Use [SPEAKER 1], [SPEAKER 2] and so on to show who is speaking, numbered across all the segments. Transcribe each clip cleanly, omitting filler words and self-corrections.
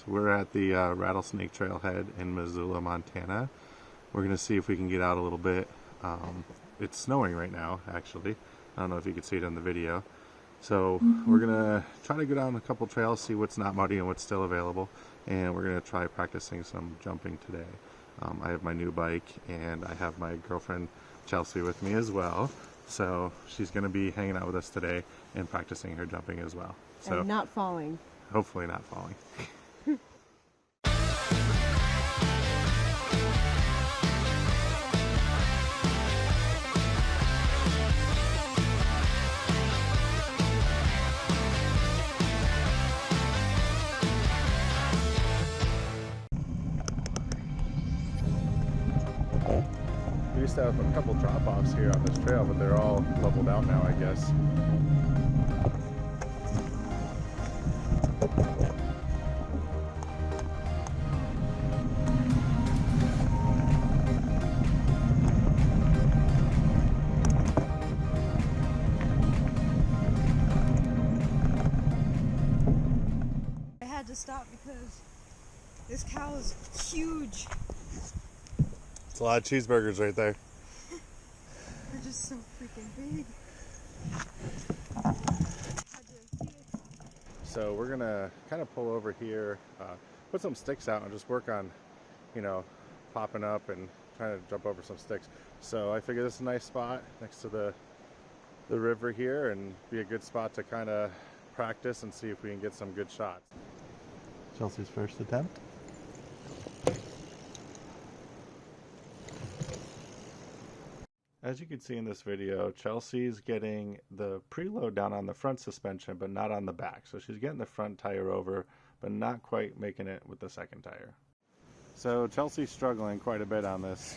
[SPEAKER 1] We're at the Rattlesnake Trailhead in Missoula, Montana. We're going to see if we can get out a little bit. It's snowing right now, actually. I don't know if you can see it in the video. So we're going to try to go down a couple trails, see what's not muddy and what's still available. And we're going to try practicing some jumping today. I have my new bike and I have my girlfriend Chelsea with me as well. So she's going to be hanging out with us today and practicing her jumping as well. So
[SPEAKER 2] and not falling.
[SPEAKER 1] Hopefully not falling. We used to have a couple drop-offs here on this trail, but they're all leveled out now, I guess.
[SPEAKER 2] I had to stop because this cow is huge.
[SPEAKER 1] It's a lot of cheeseburgers right there.
[SPEAKER 2] They're just so freaking big.
[SPEAKER 1] So we're gonna kind of pull over here, put some sticks out and just work on, popping up and trying to jump over some sticks. So I figured this is a nice spot next to the river here and be a good spot to kind of practice and see if we can get some good shots. Chelsea's first attempt. As you can see in this video, Chelsea's getting the preload down on the front suspension, but not on the back. So she's getting the front tire over, but not quite making it with the second tire. So Chelsea's struggling quite a bit on this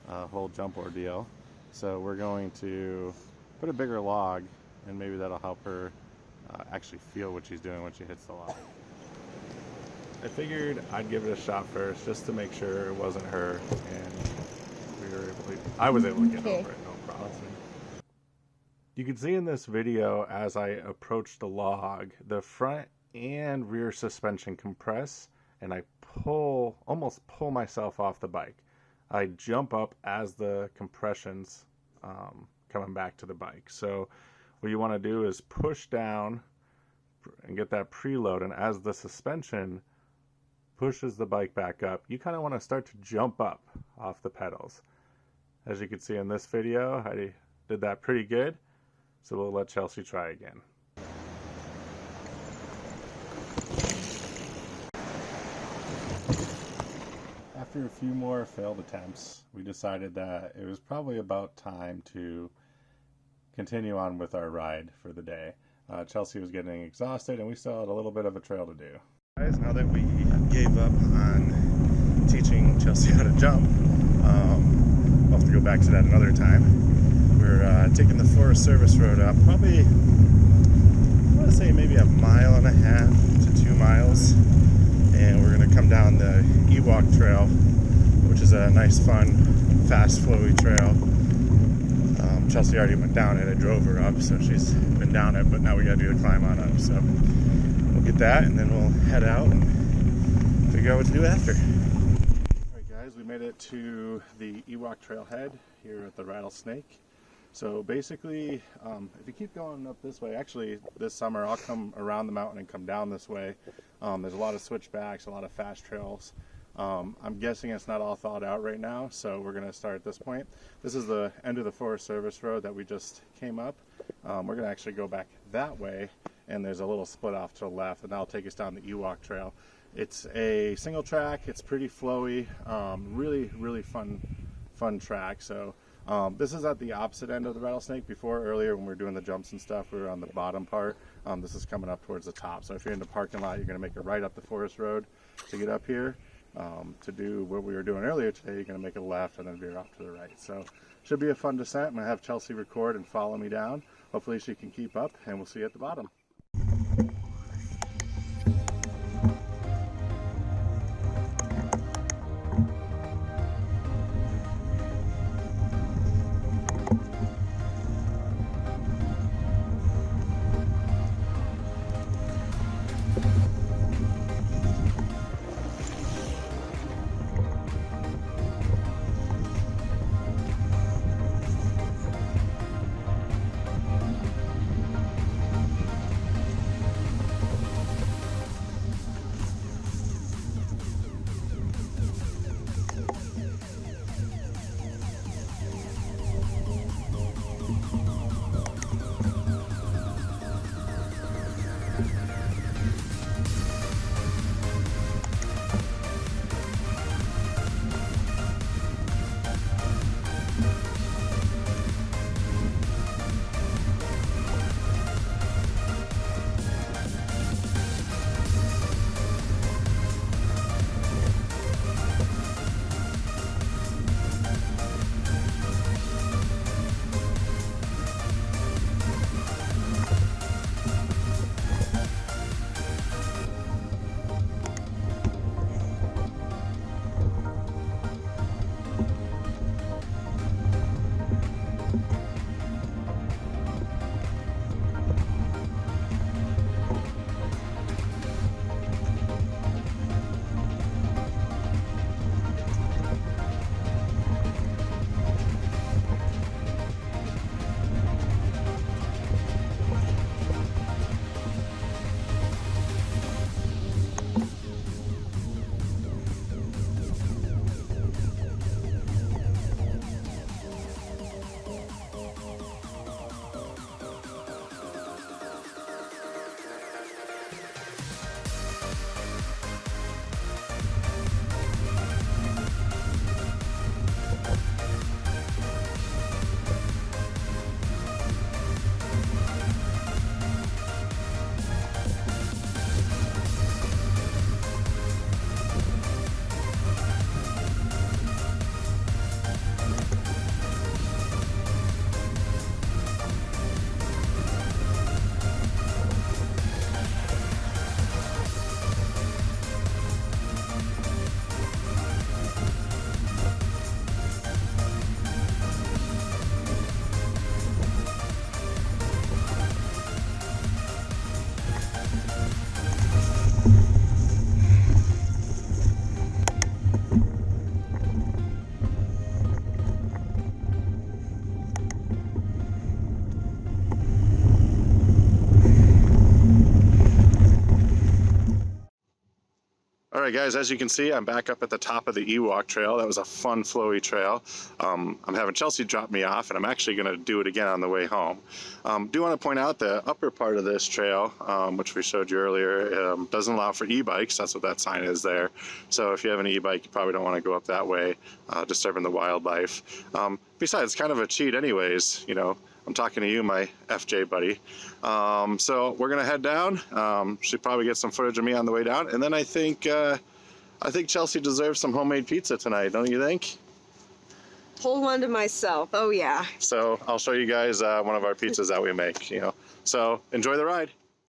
[SPEAKER 1] whole jump ordeal. So we're going to put a bigger log, and maybe that'll help her actually feel what she's doing when she hits the log. I figured I'd give it a shot first, just to make sure it wasn't her, and I was able to get over it, no problem. You can see in this video as I approach the log, the front and rear suspension compress, and I almost pull myself off the bike. I jump up as the compression's coming back to the bike. So what you want to do is push down and get that preload, and as the suspension pushes the bike back up, you kind of want to start to jump up off the pedals. As you can see in this video, I did that pretty good, so we'll let Chelsea try again. After a few more failed attempts, we decided that it was probably about time to continue on with our ride for the day. Chelsea was getting exhausted and we still had a little bit of a trail to do. Guys, now that we gave up on teaching Chelsea how to jump, we'll have to go back to that another time. We're taking the Forest Service Road up, probably, I want to say maybe 1.5 miles to 2 miles, and we're going to come down the Ewok Trail, which is a nice, fun, fast, flowy trail. Chelsea already went down it. I drove her up, so she's been down it, but now we got to do the climb on up. So we'll get that, and then we'll head out and figure out what to do after. Alright guys, we made it to the Ewok Trailhead here at the Rattlesnake. So basically, if you keep going up this way, actually this summer I'll come around the mountain and come down this way. There's a lot of switchbacks, a lot of fast trails. I'm guessing it's not all thought out right now, so we're going to start at this point. This is the end of the Forest Service Road that we just came up. We're going to actually go back that way, and there's a little split off to the left, and that'll take us down the Ewok Trail. It's a single track, it's pretty flowy, really fun track. So this is at the opposite end of the Rattlesnake. Earlier when we were doing the jumps and stuff, we were on the bottom part. This is coming up towards the top. So if you're in the parking lot, you're going to make a right up the forest road to get up here. To do what we were doing earlier today, you're going to make a left and then veer off to the right. So should be a fun descent. I'm going to have Chelsea record and follow me down. Hopefully she can keep up, and we'll see you at the bottom. All right, guys, as you can see, I'm back up at the top of the Ewok Trail. That was a fun, flowy trail. I'm having Chelsea drop me off, and I'm actually going to do it again on the way home. Do want to point out the upper part of this trail, which we showed you earlier, doesn't allow for e-bikes. That's what that sign is there. So if you have an e-bike, you probably don't want to go up that way, disturbing the wildlife. Besides, it's kind of a cheat anyways, you know. I'm talking to you, my FJ buddy. So we're gonna head down. Should probably get some footage of me on the way down, and then I think Chelsea deserves some homemade pizza tonight, don't you think?
[SPEAKER 3] Hold one to myself. Oh yeah.
[SPEAKER 1] So I'll show you guys one of our pizzas that we make. You know. So enjoy the ride.